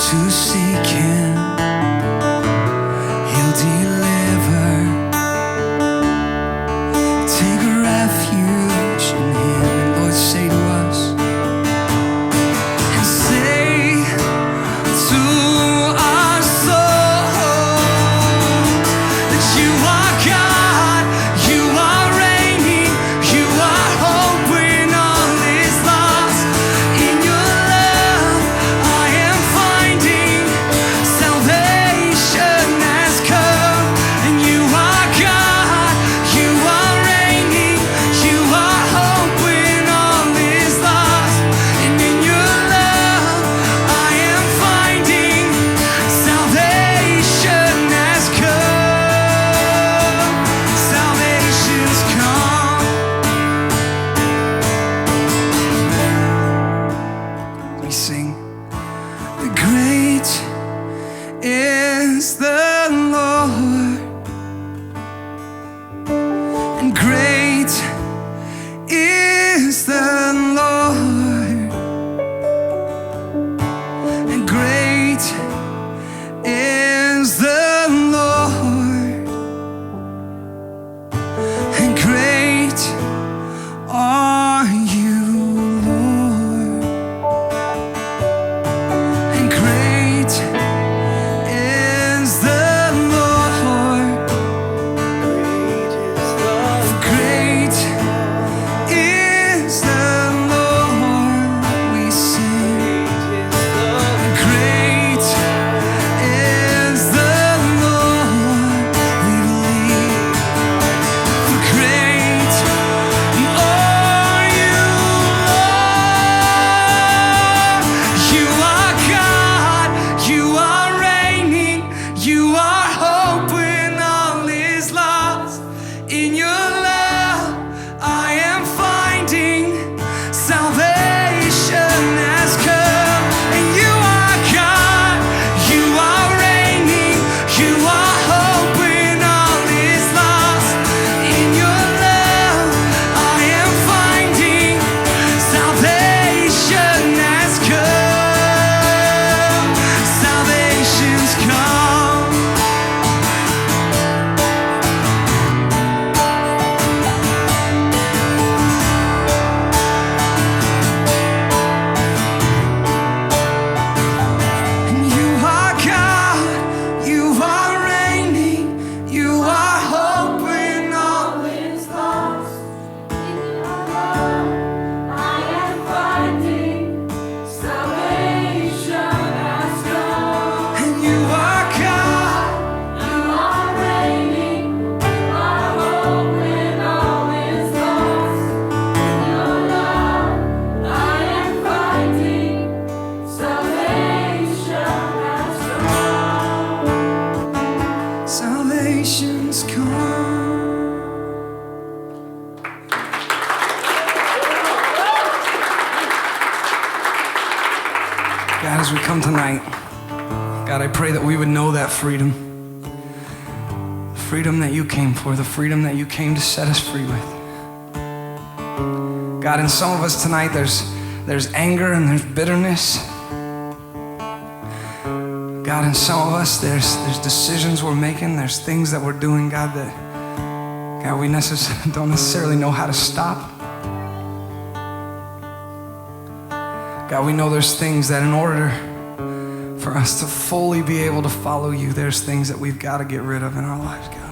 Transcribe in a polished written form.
to seek Him, He'll deliver. Take refuge in Him. And Lord, say to us, and say to our soul that you are God, you are reigning, you are hope when all is lost. In your love I am finding salvation has come. And you are God, you are reigning, you are hope when all is lost. And in your love I am finding salvation has come. Salvation's come. We sing, the great is the Lord, and great is the Lord, and great is the Lord, and great are you, Lord, and great is the Lord, great is the Lord. We sing, great is the Lord. We believe, great are you, Lord. You are God, you are reigning, you are hope when all is lost. In your love I am finding salvation has come. And you are God, you are reigning, you are hope when all is lost. In your love I am finding salvation has come. Salvation's come. And you are God, you are reigning, you are hope when all is lost. In your love, I am finding salvation has come. And you are God, You are reigning, you are hope when all is lost. In your love, I am finding salvation has come. salvation's come. God, as we come tonight, God, I pray that we would know that freedom. The freedom that you came for, the freedom that you came to set us free with. God, in some of us tonight, there's anger and there's bitterness. God, in some of us, there's decisions we're making, there's things that we're doing, God, that God, we don't necessarily know how to stop. God, we know there's things that in order for us to fully be able to follow you, there's things that we've got to get rid of in our lives, God.